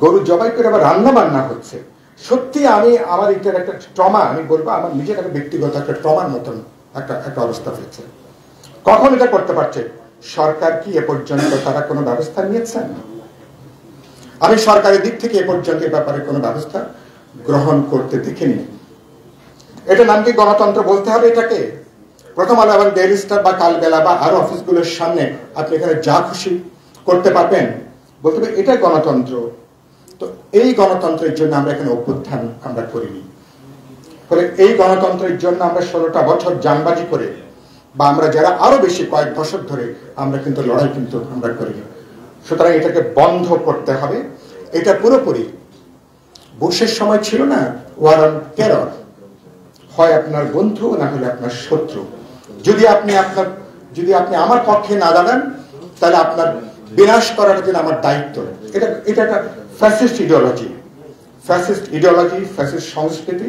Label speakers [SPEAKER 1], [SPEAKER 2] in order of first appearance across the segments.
[SPEAKER 1] গরু জবাই করে আবার রান্না বান্না হচ্ছে। সত্যি আমার এটার একটা ট্রমা, আমি বলবো আমার নিজের একটা ব্যক্তিগত একটা ট্রমার মতন একটা অবস্থা হয়েছে। কখন এটা করতে পারছে? সরকার কি এ পর্যন্ত তারা কোনো ব্যবস্থা নিয়েছেন? আমি সরকারের দিক থেকে এ পর্যন্ত এ ব্যাপারে কোনো ব্যবস্থা গ্রহণ করতে দেখিনি। এটা নাম কি গণতন্ত্র বলতে হবে এটাকে? প্রথম আলো এবং ডেইলি স্টার বা কালবেলা বা আরো অফিসগুলোর সামনে আপনি এখানে যা খুশি করতে পারবেন, বলতে হবে এটা গণতন্ত্র। তো এই গণতন্ত্রের জন্য আমরা এখানে অভ্যুত্থান আমরা করিনি। ফলে এই গণতন্ত্রের জন্য আমরা 16টা বছর জানবাজি করে, বা আমরা যারা আরো বেশি কয়েক দশক ধরে আমরা কিন্তু লড়াই কিন্তু আমরা করিনি। সুতরাং এটাকে বন্ধ করতে হবে। এটা পুরোপুরি বুশের সময় ছিল না, ওয়ার অন টেরর, হয় আপনার বন্ধু না হলে আপনার শত্রু। যদি আপনি আমার পক্ষে না দাঁড়ান, তাহলে আপনার বিনাশ করার জন্য আমার দায়িত্ব। এটা একটা ফ্যাসিস্ট ইডিওলজি, ফ্যাসিস্ট সংস্কৃতি,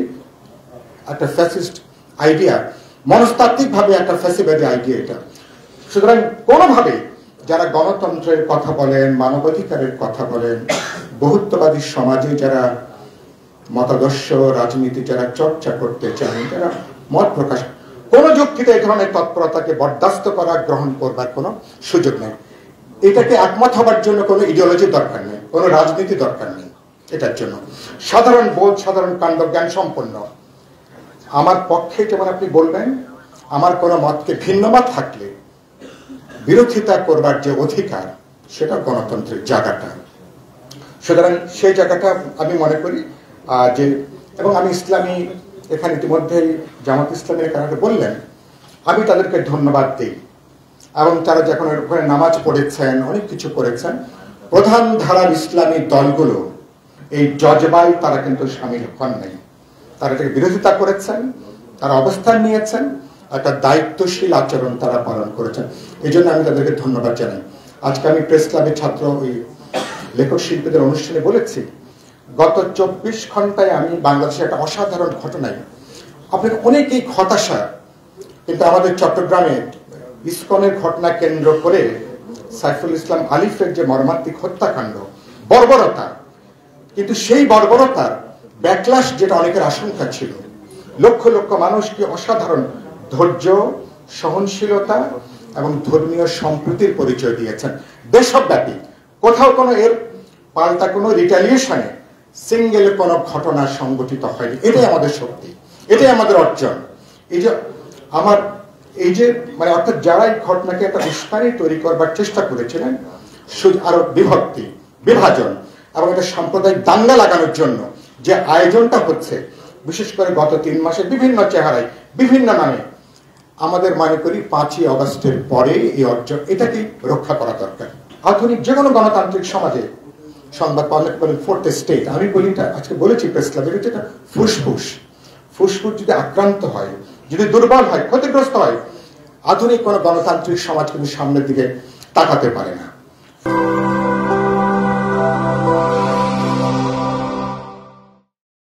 [SPEAKER 1] একটা ফ্যাসিস্ট আইডিয়া, মনস্তাত্ত্বিক ভাবে একটা ফ্যাসিবাদী আইডিয়া এটা। সুতরাং কোনোভাবে যারা গণতন্ত্রের কথা বলেন, মানবাধিকারের কথা বলেন, বহুত্ববাদী সমাজে যারা মতাদর্শ রাজনীতি যারা চর্চা করতে চান, যারা মত প্রকাশ, কোন যুক্তিতে এই ধরনের তৎপরতাকে বরদাস্ত করা, গ্রহণ করবার কোনো সুযোগ নেই। এটাকে একমত হবার জন্য কোনো ইডিওলজি দরকার নেই, কোনো রাজনীতি দরকার নেই। এটার জন্য সাধারণ বোধ, সাধারণ কাণ্ড জ্ঞান সম্পন্ন আমার পক্ষে, যেমন আপনি বলবেন, আমার কোনো মতকে ভিন্ন মত থাকলে বিরোধিতা করবার যে অধিকার, সেটা গণতন্ত্রের জায়গাটা। সুতরাং সেই জায়গাটা আমি মনে করি যে, এবং আমি ইসলামী, এখানে ইতিমধ্যেই জামাত ইসলামের কারণে বললেন, আমি তাদেরকে ধন্যবাদ দিই। এবং তারা যখন ওখানে নামাজ পড়েছেন, অনেক কিছু করেছেন, প্রধান ধারার ইসলামী দলগুলো এই জজবাই তারা কিন্তু সামিল হন নাই। তারা এটাকে বিরোধিতা করেছেন, তারা অবস্থান নিয়েছেন, একটা দায়িত্বশীল আচরণ তারা পালন করেছেন। এই জন্য আমি তাদেরকে ধন্যবাদ জানাই। আজকে আমি প্রেস ক্লাবের ছাত্র ওই লেখক শিল্পীদের অনুষ্ঠানে বলেছি, গত 24 ঘন্টায় আমি বাংলাদেশের একটা অসাধারণ ঘটনায় আপনাকে অনেকেই হতাশা, কিন্তু আমাদের চট্টগ্রামে ইসকনের ঘটনা কেন্দ্র করে সাইফুল ইসলাম আলিফের যে মর্মান্তিক হত্যাকাণ্ড, বর্বরতা, কিন্তু সেই বর্বরতার ব্যাকলাশ যেটা অনেকের আশঙ্কা ছিল, লক্ষ লক্ষ মানুষ কি অসাধারণ ধৈর্য, সহনশীলতা এবং ধর্মীয় সম্প্রীতির পরিচয় দিয়েছেন দেশব্যাপী। কোথাও কোনো এর পাল্টা কোনো রিটালিয়েশনে সিঙ্গেল কোনো ঘটনা সংগঠিত হয়নি। এটাই আমাদের শক্তি, এটাই আমাদের অর্জন। এই যে মানে অর্থাৎ যারা এই ঘটনাকে একটা উস্কানি তৈরি করবার চেষ্টা করেছিলেন, আরো বিভক্তি, বিভাজন এবং একটা সাম্প্রদায়িক দাঙ্গা লাগানোর জন্য যে আয়োজনটা হচ্ছে, বিশেষ করে গত 3 মাসে বিভিন্ন চেহারায়, বিভিন্ন নামে, আমাদের মনে করি 5ই অগস্টের পরে এই অর্জন, এটাকে রক্ষা করা দরকার। আধুনিক যে কোনো গণতান্ত্রিক সমাজে সংবাদ পাবলিক বলেন ফোর্থ স্টেট, আমি বলি আজকে বলেছি প্রেস ক্লাবে, যেটা ফুসফুস যদি আক্রান্ত হয়, যদি দুর্বল হয়, ক্ষতিগ্রস্ত হয়, আধুনিক কোন গণতান্ত্রিক সমাজ কিন্তু সামনের দিকে তাকাতে পারে না।